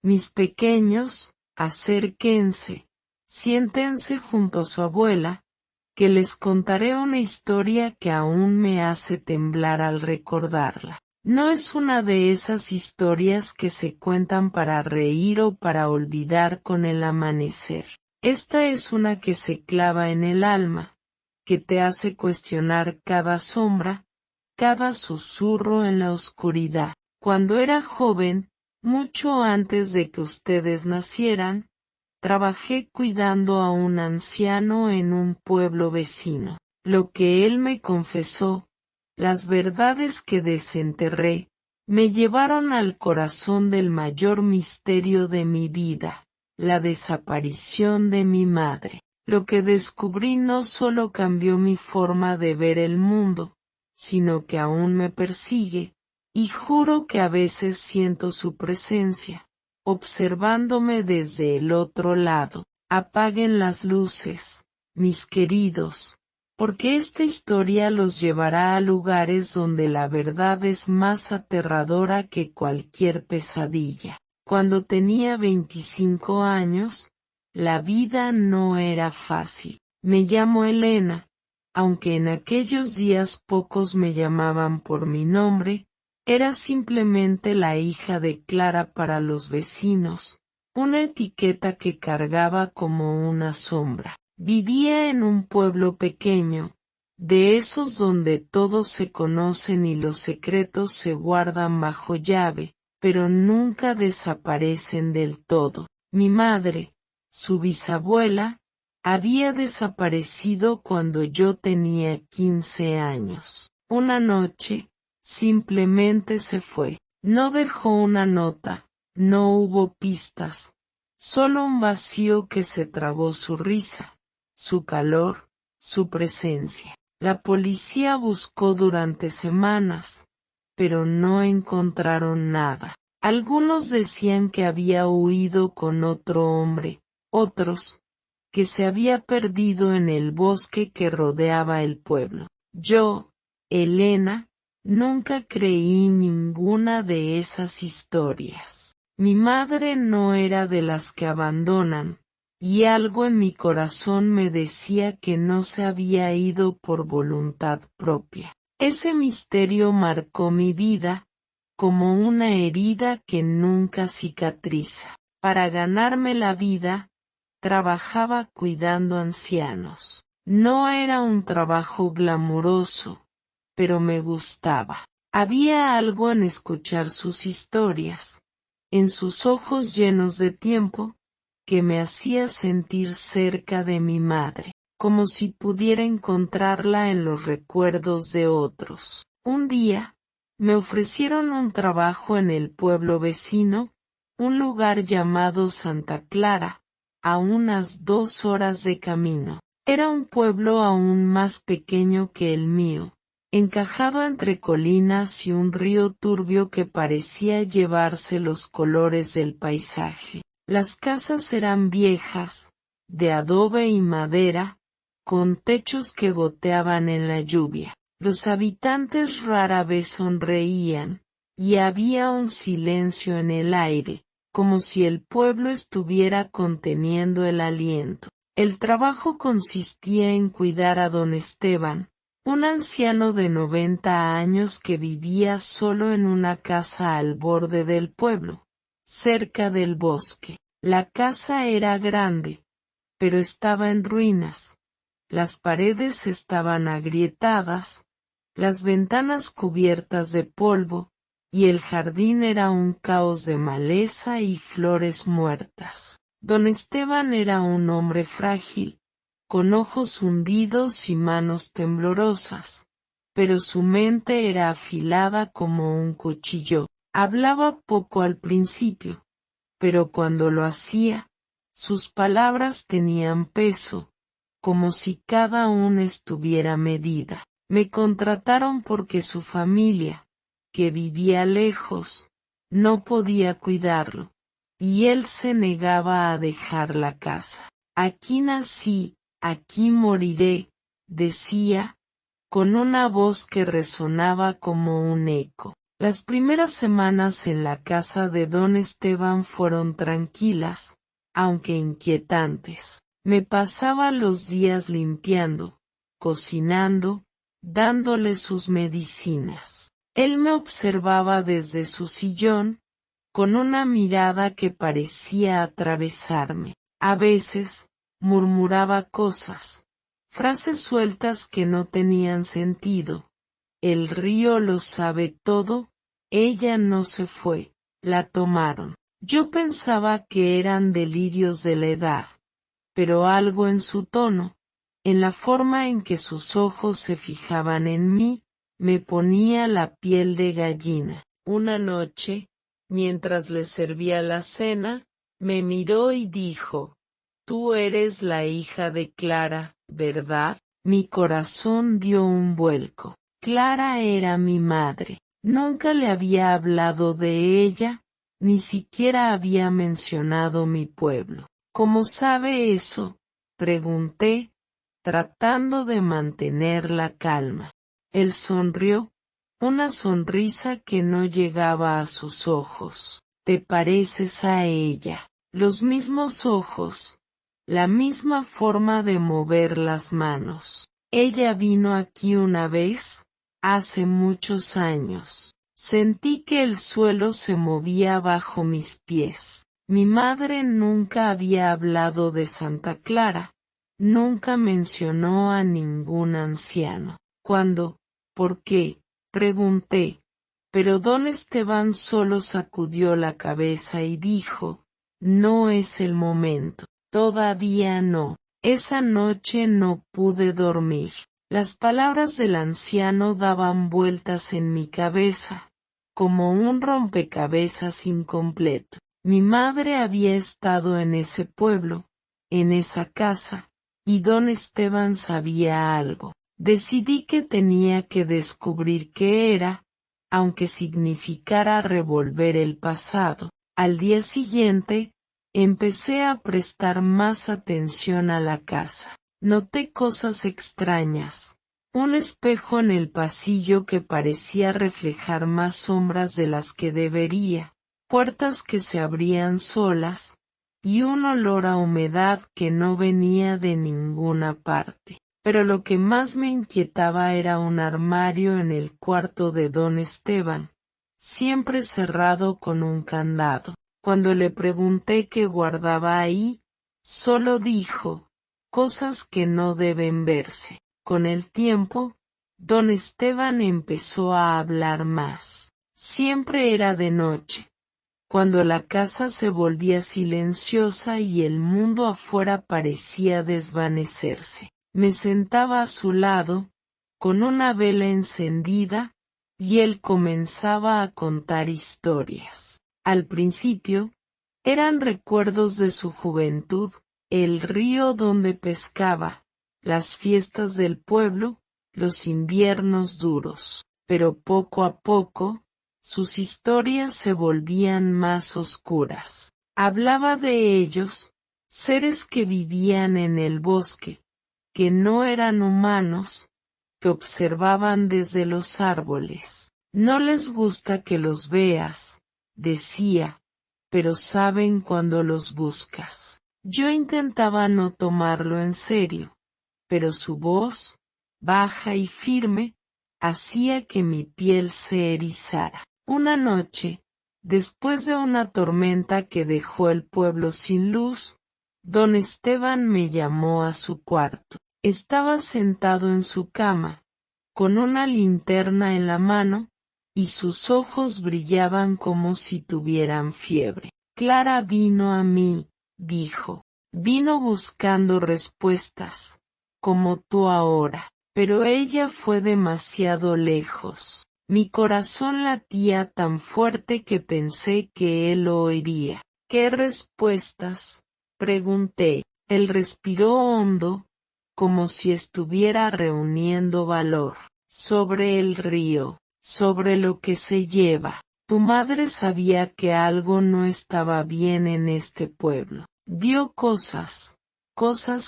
Mis pequeños, acérquense, siéntense junto a su abuela, que les contaré una historia que aún me hace temblar al recordarla. No es una de esas historias que se cuentan para reír o para olvidar con el amanecer. Esta es una que se clava en el alma, que te hace cuestionar cada sombra, cada susurro en la oscuridad. Cuando era joven, mucho antes de que ustedes nacieran, trabajé cuidando a un anciano en un pueblo vecino. Lo que él me confesó, las verdades que desenterré, me llevaron al corazón del mayor misterio de mi vida, la desaparición de mi madre. Lo que descubrí no solo cambió mi forma de ver el mundo, sino que aún me persigue, y juro que a veces siento su presencia, observándome desde el otro lado. Apaguen las luces, mis queridos, porque esta historia los llevará a lugares donde la verdad es más aterradora que cualquier pesadilla. Cuando tenía 25 años, la vida no era fácil. Me llamo Elena, aunque en aquellos días pocos me llamaban por mi nombre, era simplemente la hija de Clara para los vecinos, una etiqueta que cargaba como una sombra. Vivía en un pueblo pequeño, de esos donde todos se conocen y los secretos se guardan bajo llave, pero nunca desaparecen del todo. Mi madre, su bisabuela, había desaparecido cuando yo tenía 15 años. Una noche, simplemente se fue. No dejó una nota, no hubo pistas, solo un vacío que se tragó su risa, su calor, su presencia. La policía buscó durante semanas, pero no encontraron nada. Algunos decían que había huido con otro hombre, otros, que se había perdido en el bosque que rodeaba el pueblo. Yo, Elena, nunca creí ninguna de esas historias. Mi madre no era de las que abandonan, y algo en mi corazón me decía que no se había ido por voluntad propia. Ese misterio marcó mi vida, como una herida que nunca cicatriza. Para ganarme la vida, trabajaba cuidando ancianos. No era un trabajo glamuroso, pero me gustaba. Había algo en escuchar sus historias, en sus ojos llenos de tiempo, que me hacía sentir cerca de mi madre, como si pudiera encontrarla en los recuerdos de otros. Un día, me ofrecieron un trabajo en el pueblo vecino, un lugar llamado Santa Clara, a unas 2 horas de camino. Era un pueblo aún más pequeño que el mío, encajado entre colinas y un río turbio que parecía llevarse los colores del paisaje. Las casas eran viejas, de adobe y madera, con techos que goteaban en la lluvia. Los habitantes rara vez sonreían, y había un silencio en el aire, como si el pueblo estuviera conteniendo el aliento. El trabajo consistía en cuidar a don Esteban, un anciano de 90 años que vivía solo en una casa al borde del pueblo, cerca del bosque. La casa era grande, pero estaba en ruinas. Las paredes estaban agrietadas, las ventanas cubiertas de polvo, y el jardín era un caos de maleza y flores muertas. Don Esteban era un hombre frágil, con ojos hundidos y manos temblorosas, pero su mente era afilada como un cuchillo. Hablaba poco al principio, pero cuando lo hacía, sus palabras tenían peso, como si cada una estuviera medida. Me contrataron porque su familia, que vivía lejos, no podía cuidarlo, y él se negaba a dejar la casa. Aquí nací, aquí moriré, decía, con una voz que resonaba como un eco. Las primeras semanas en la casa de don Esteban fueron tranquilas, aunque inquietantes. Me pasaba los días limpiando, cocinando, dándole sus medicinas. Él me observaba desde su sillón, con una mirada que parecía atravesarme. A veces, murmuraba cosas, frases sueltas que no tenían sentido. El río lo sabe todo, ella no se fue, la tomaron. Yo pensaba que eran delirios de la edad, pero algo en su tono, en la forma en que sus ojos se fijaban en mí, me ponía la piel de gallina. Una noche, mientras le servía la cena, me miró y dijo: «Tú eres la hija de Clara, ¿verdad?». Mi corazón dio un vuelco. Clara era mi madre. Nunca le había hablado de ella, ni siquiera había mencionado mi pueblo. «¿Cómo sabe eso?», pregunté, tratando de mantener la calma. Él sonrió, una sonrisa que no llegaba a sus ojos. «Te pareces a ella». Los mismos ojos, la misma forma de mover las manos. «Ella vino aquí una vez, hace muchos años». Sentí que el suelo se movía bajo mis pies. Mi madre nunca había hablado de Santa Clara, nunca mencionó a ningún anciano. «¿Cuándo? ¿Por qué?», pregunté, pero don Esteban solo sacudió la cabeza y dijo: «No es el momento, todavía no». Esa noche no pude dormir. Las palabras del anciano daban vueltas en mi cabeza, como un rompecabezas incompleto. Mi madre había estado en ese pueblo, en esa casa, y don Esteban sabía algo. Decidí que tenía que descubrir qué era, aunque significara revolver el pasado. Al día siguiente, empecé a prestar más atención a la casa. Noté cosas extrañas. Un espejo en el pasillo que parecía reflejar más sombras de las que debería, puertas que se abrían solas, y un olor a humedad que no venía de ninguna parte. Pero lo que más me inquietaba era un armario en el cuarto de don Esteban, siempre cerrado con un candado. Cuando le pregunté qué guardaba ahí, solo dijo: «Cosas que no deben verse». Con el tiempo, don Esteban empezó a hablar más. Siempre era de noche, cuando la casa se volvía silenciosa y el mundo afuera parecía desvanecerse. Me sentaba a su lado, con una vela encendida, y él comenzaba a contar historias. Al principio, eran recuerdos de su juventud, el río donde pescaba, las fiestas del pueblo, los inviernos duros. Pero poco a poco, sus historias se volvían más oscuras. Hablaba de ellos, seres que vivían en el bosque, que no eran humanos, que observaban desde los árboles. «No les gusta que los veas», decía, «pero saben cuando los buscas». Yo intentaba no tomarlo en serio, pero su voz, baja y firme, hacía que mi piel se erizara. Una noche, después de una tormenta que dejó el pueblo sin luz, don Esteban me llamó a su cuarto. Estaba sentado en su cama, con una linterna en la mano, y sus ojos brillaban como si tuvieran fiebre. «Clara vino a mí», dijo. «Vino buscando respuestas, como tú ahora. Pero ella fue demasiado lejos». Mi corazón latía tan fuerte que pensé que él lo oiría. «¿Qué respuestas?», pregunté. Él respiró hondo, como si estuviera reuniendo valor. «Sobre el río, sobre lo que se lleva. Tu madre sabía que algo no estaba bien en este pueblo. Vio cosas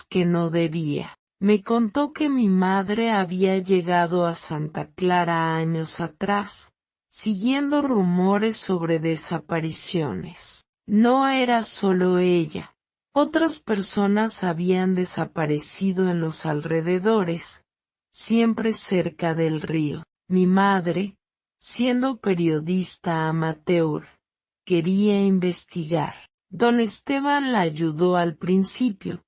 que no debía. Me contó que mi madre había llegado a Santa Clara años atrás, siguiendo rumores sobre desapariciones. No era solo ella. Otras personas habían desaparecido en los alrededores, siempre cerca del río. Mi madre, siendo periodista amateur, quería investigar. Don Esteban la ayudó al principio,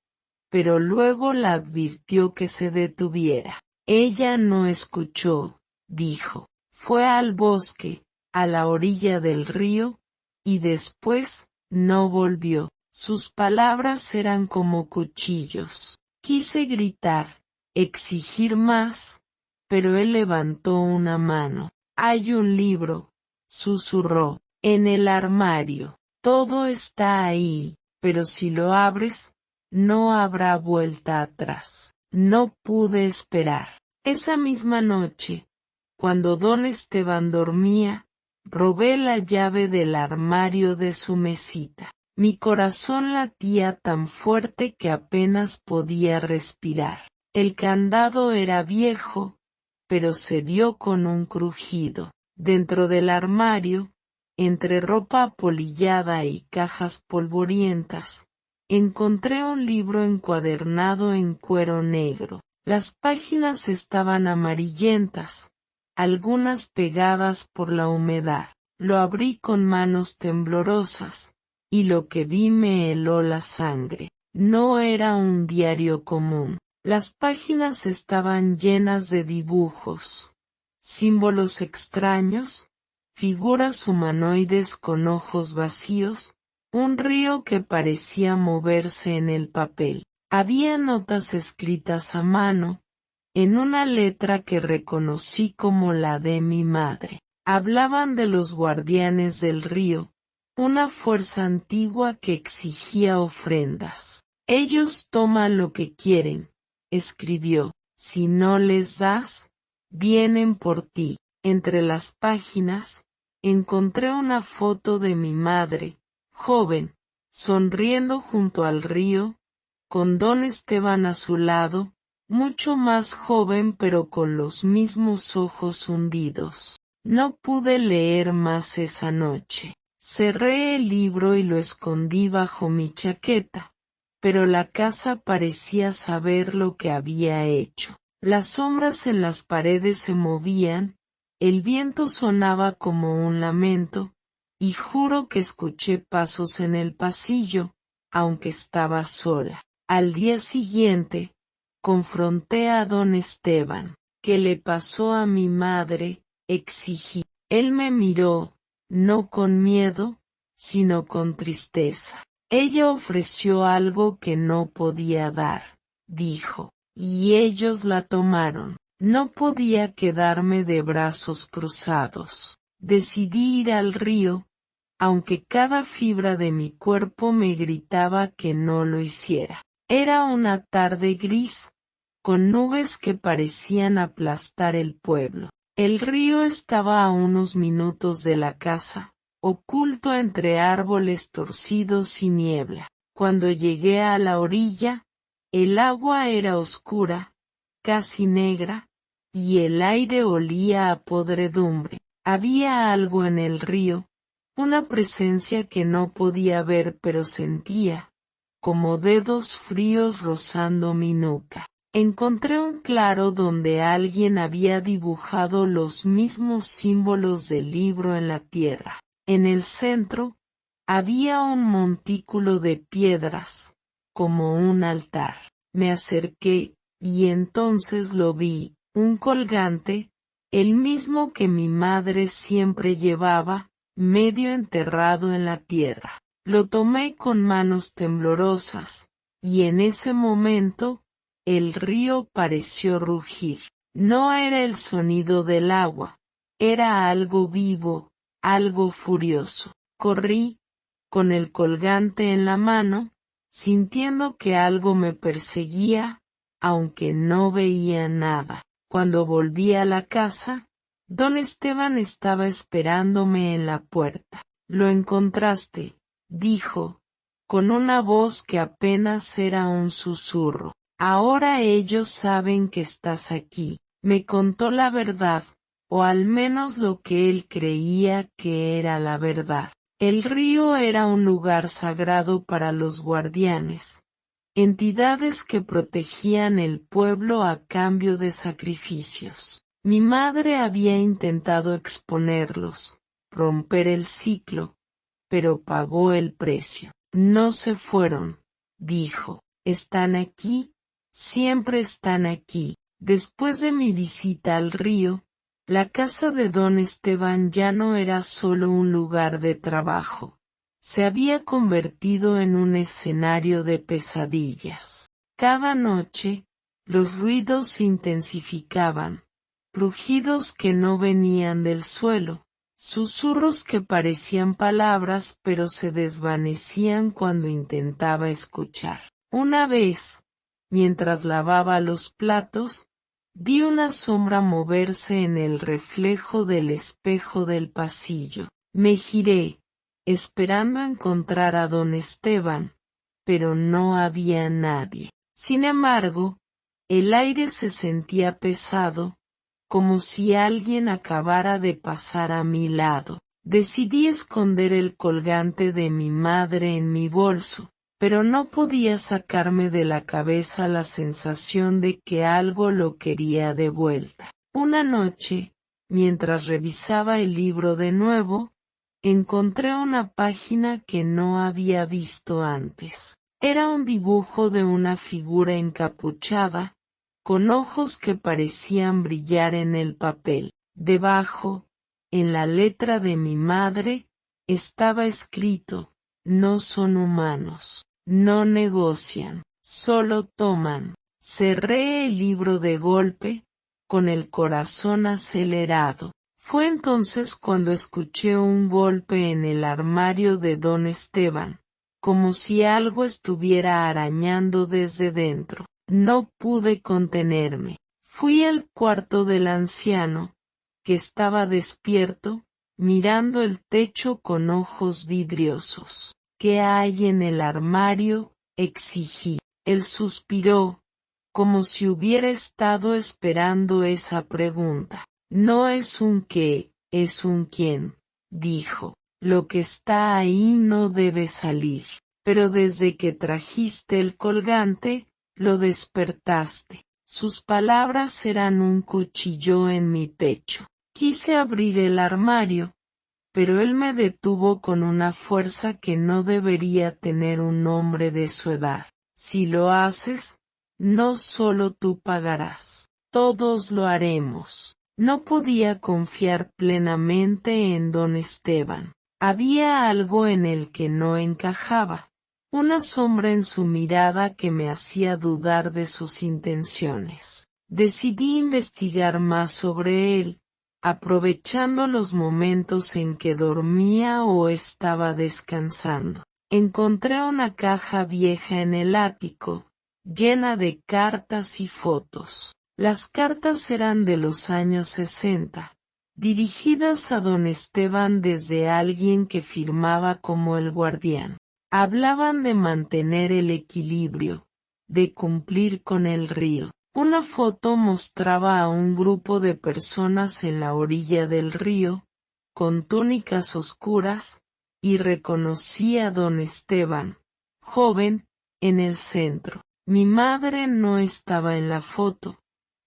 pero luego la advirtió que se detuviera. Ella no escuchó, dijo. Fue al bosque, a la orilla del río, y después, no volvió. Sus palabras eran como cuchillos. Quise gritar, exigir más, pero él levantó una mano. Hay un libro, susurró, en el armario. Todo está ahí, pero si lo abres, no habrá vuelta atrás. No pude esperar. Esa misma noche, cuando don Esteban dormía, robé la llave del armario de su mesita. Mi corazón latía tan fuerte que apenas podía respirar. El candado era viejo, pero se dio con un crujido. Dentro del armario, entre ropa apolillada y cajas polvorientas, encontré un libro encuadernado en cuero negro. Las páginas estaban amarillentas, algunas pegadas por la humedad. Lo abrí con manos temblorosas, y lo que vi me heló la sangre. No era un diario común. Las páginas estaban llenas de dibujos, símbolos extraños, figuras humanoides con ojos vacíos, un río que parecía moverse en el papel. Había notas escritas a mano, en una letra que reconocí como la de mi madre. Hablaban de los guardianes del río, una fuerza antigua que exigía ofrendas. Ellos toman lo que quieren, escribió. Si no les das, vienen por ti. Entre las páginas, encontré una foto de mi madre, joven, sonriendo junto al río, con don Esteban a su lado, mucho más joven pero con los mismos ojos hundidos. No pude leer más esa noche. Cerré el libro y lo escondí bajo mi chaqueta, pero la casa parecía saber lo que había hecho. Las sombras en las paredes se movían, el viento sonaba como un lamento, y juro que escuché pasos en el pasillo, aunque estaba sola. Al día siguiente, confronté a don Esteban. ¿Qué le pasó a mi madre?, exigí. Él me miró, no con miedo, sino con tristeza. Ella ofreció algo que no podía dar, dijo, y ellos la tomaron. No podía quedarme de brazos cruzados. Decidí ir al río, aunque cada fibra de mi cuerpo me gritaba que no lo hiciera. Era una tarde gris, con nubes que parecían aplastar el pueblo. El río estaba a unos minutos de la casa, oculto entre árboles torcidos y niebla. Cuando llegué a la orilla, el agua era oscura, casi negra, y el aire olía a podredumbre. Había algo en el río, una presencia que no podía ver pero sentía, como dedos fríos rozando mi nuca. Encontré un claro donde alguien había dibujado los mismos símbolos del libro en la tierra. En el centro, había un montículo de piedras, como un altar. Me acerqué, y entonces lo vi, un colgante, el mismo que mi madre siempre llevaba, medio enterrado en la tierra. Lo tomé con manos temblorosas, y en ese momento, el río pareció rugir. No era el sonido del agua, era algo vivo, algo furioso. Corrí, con el colgante en la mano, sintiendo que algo me perseguía, aunque no veía nada. Cuando volví a la casa, don Esteban estaba esperándome en la puerta. «Lo encontraste», dijo, con una voz que apenas era un susurro. «Ahora ellos saben que estás aquí». Me contó la verdad, o al menos lo que él creía que era la verdad. El río era un lugar sagrado para los guardianes, entidades que protegían el pueblo a cambio de sacrificios. Mi madre había intentado exponerlos, romper el ciclo, pero pagó el precio. No se fueron, dijo. Están aquí, siempre están aquí. Después de mi visita al río, la casa de don Esteban ya no era solo un lugar de trabajo. Se había convertido en un escenario de pesadillas. Cada noche, los ruidos se intensificaban, rugidos que no venían del suelo, susurros que parecían palabras pero se desvanecían cuando intentaba escuchar. Una vez, mientras lavaba los platos, vi una sombra moverse en el reflejo del espejo del pasillo. Me giré, esperando encontrar a don Esteban, pero no había nadie. Sin embargo, el aire se sentía pesado, como si alguien acabara de pasar a mi lado. Decidí esconder el colgante de mi madre en mi bolso, pero no podía sacarme de la cabeza la sensación de que algo lo quería de vuelta. Una noche, mientras revisaba el libro de nuevo, encontré una página que no había visto antes. Era un dibujo de una figura encapuchada, con ojos que parecían brillar en el papel. Debajo, en la letra de mi madre, estaba escrito: no son humanos, no negocian, solo toman. Cerré el libro de golpe, con el corazón acelerado. Fue entonces cuando escuché un golpe en el armario de don Esteban, como si algo estuviera arañando desde dentro. No pude contenerme. Fui al cuarto del anciano, que estaba despierto, mirando el techo con ojos vidriosos. ¿Qué hay en el armario?, exigí. Él suspiró, como si hubiera estado esperando esa pregunta. No es un qué, es un quién, dijo. Lo que está ahí no debe salir. Pero desde que trajiste el colgante, lo despertaste. Sus palabras eran un cuchillo en mi pecho. Quise abrir el armario, pero él me detuvo con una fuerza que no debería tener un hombre de su edad. Si lo haces, no solo tú pagarás, todos lo haremos. No podía confiar plenamente en don Esteban. Había algo en el que no encajaba, una sombra en su mirada que me hacía dudar de sus intenciones. Decidí investigar más sobre él, aprovechando los momentos en que dormía o estaba descansando. Encontré una caja vieja en el ático, llena de cartas y fotos. Las cartas eran de los años 60, dirigidas a don Esteban desde alguien que firmaba como el guardián. Hablaban de mantener el equilibrio, de cumplir con el río. Una foto mostraba a un grupo de personas en la orilla del río, con túnicas oscuras, y reconocí a don Esteban, joven, en el centro. Mi madre no estaba en la foto,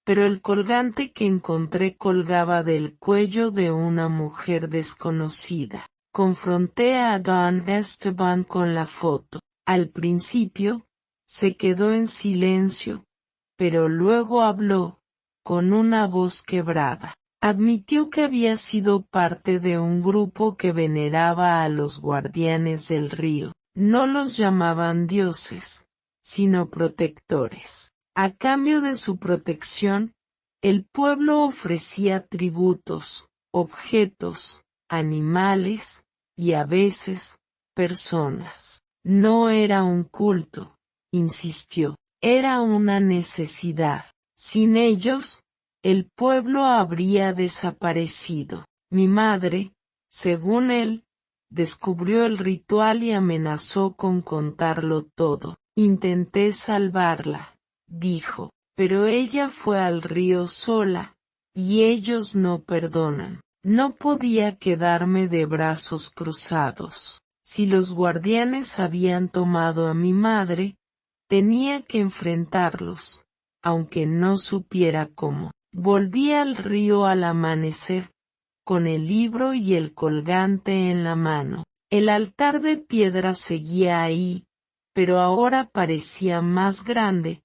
pero el colgante que encontré colgaba del cuello de una mujer desconocida. Confronté a don Esteban con la foto. Al principio, se quedó en silencio, pero luego habló, con una voz quebrada. Admitió que había sido parte de un grupo que veneraba a los guardianes del río. No los llamaban dioses, sino protectores. A cambio de su protección, el pueblo ofrecía tributos, objetos, animales, y a veces, personas. No era un culto, insistió, era una necesidad. Sin ellos, el pueblo habría desaparecido. Mi madre, según él, descubrió el ritual y amenazó con contarlo todo. Intenté salvarla, dijo, pero ella fue al río sola, y ellos no perdonan. No podía quedarme de brazos cruzados. Si los guardianes habían tomado a mi madre, tenía que enfrentarlos, aunque no supiera cómo. Volví al río al amanecer, con el libro y el colgante en la mano. El altar de piedra seguía ahí, pero ahora parecía más grande,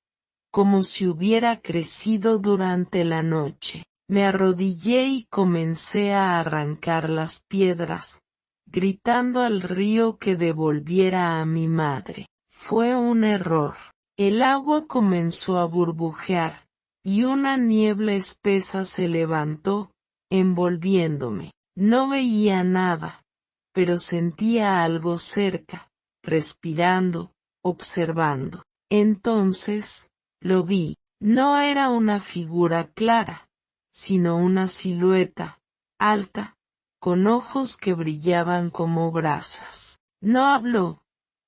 como si hubiera crecido durante la noche. Me arrodillé y comencé a arrancar las piedras, gritando al río que devolviera a mi madre. Fue un error. El agua comenzó a burbujear, y una niebla espesa se levantó, envolviéndome. No veía nada, pero sentía algo cerca, respirando, observando. Entonces, lo vi. No era una figura clara, sino una silueta, alta, con ojos que brillaban como brasas. No habló,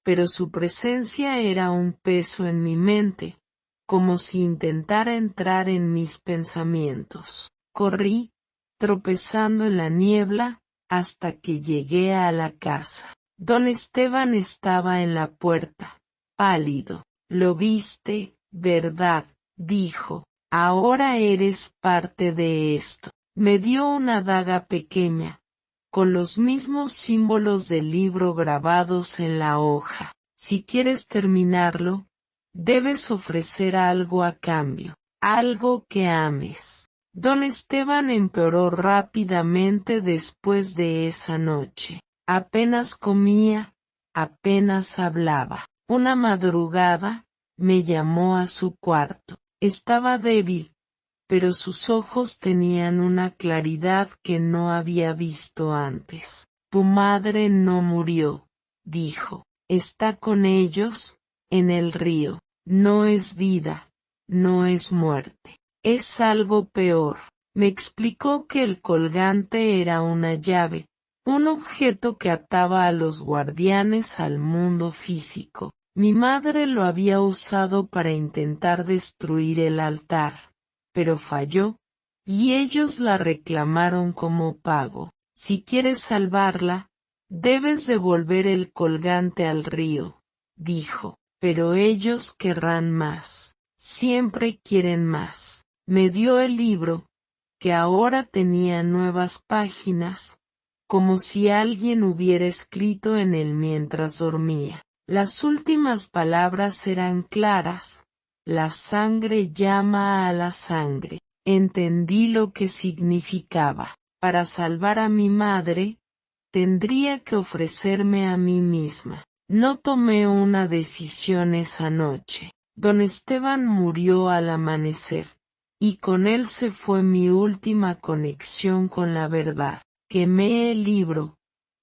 pero su presencia era un peso en mi mente, como si intentara entrar en mis pensamientos. Corrí, tropezando en la niebla, hasta que llegué a la casa. Don Esteban estaba en la puerta, pálido. «Lo viste, ¿verdad?», dijo. «Ahora eres parte de esto». Me dio una daga pequeña, con los mismos símbolos del libro grabados en la hoja. «Si quieres terminarlo, debes ofrecer algo a cambio, algo que ames». Don Esteban empeoró rápidamente después de esa noche. Apenas comía, apenas hablaba. Una madrugada, me llamó a su cuarto. Estaba débil, pero sus ojos tenían una claridad que no había visto antes. «Tu madre no murió», dijo. «Está con ellos, en el río. No es vida, no es muerte. Es algo peor». Me explicó que el colgante era una llave, un objeto que ataba a los guardianes al mundo físico. Mi madre lo había usado para intentar destruir el altar, pero falló, y ellos la reclamaron como pago. «Si quieres salvarla, debes devolver el colgante al río», dijo. «Pero ellos querrán más. Siempre quieren más». Me dio el libro, que ahora tenía nuevas páginas, como si alguien hubiera escrito en él mientras dormía. Las últimas palabras eran claras: «La sangre llama a la sangre». Entendí lo que significaba. Para salvar a mi madre, tendría que ofrecerme a mí misma. No tomé una decisión esa noche. Don Esteban murió al amanecer, y con él se fue mi última conexión con la verdad. Quemé el libro,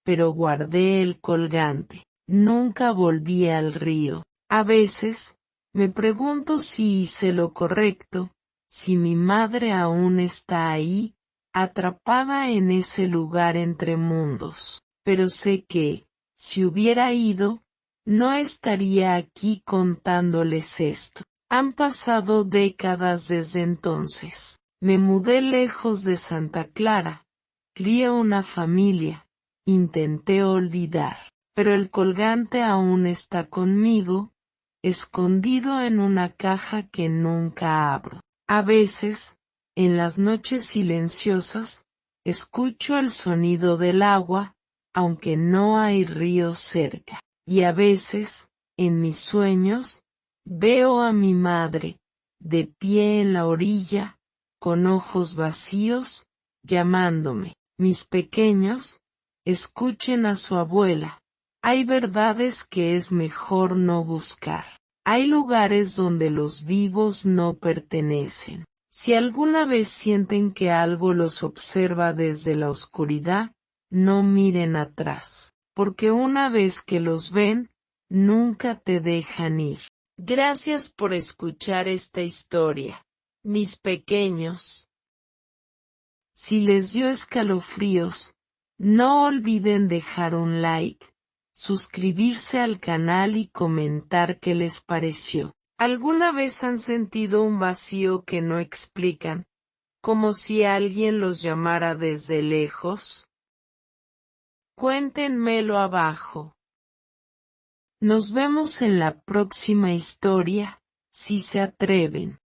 pero guardé el colgante. Nunca volví al río. A veces, me pregunto si hice lo correcto, si mi madre aún está ahí, atrapada en ese lugar entre mundos. Pero sé que, si hubiera ido, no estaría aquí contándoles esto. Han pasado décadas desde entonces. Me mudé lejos de Santa Clara, crié una familia, intenté olvidar, pero el colgante aún está conmigo, escondido en una caja que nunca abro. A veces, en las noches silenciosas, escucho el sonido del agua, aunque no hay río cerca. Y a veces, en mis sueños, veo a mi madre, de pie en la orilla, con ojos vacíos, llamándome. Mis pequeños, escuchen a su abuela. Hay verdades que es mejor no buscar. Hay lugares donde los vivos no pertenecen. Si alguna vez sienten que algo los observa desde la oscuridad, no miren atrás, porque una vez que los ven, nunca te dejan ir. Gracias por escuchar esta historia, mis pequeños. Si les dio escalofríos, no olviden dejar un like, suscribirse al canal y comentar qué les pareció. ¿Alguna vez han sentido un vacío que no explican, como si alguien los llamara desde lejos. Cuéntenmelo abajo. Nos vemos en la próxima historia, si se atreven.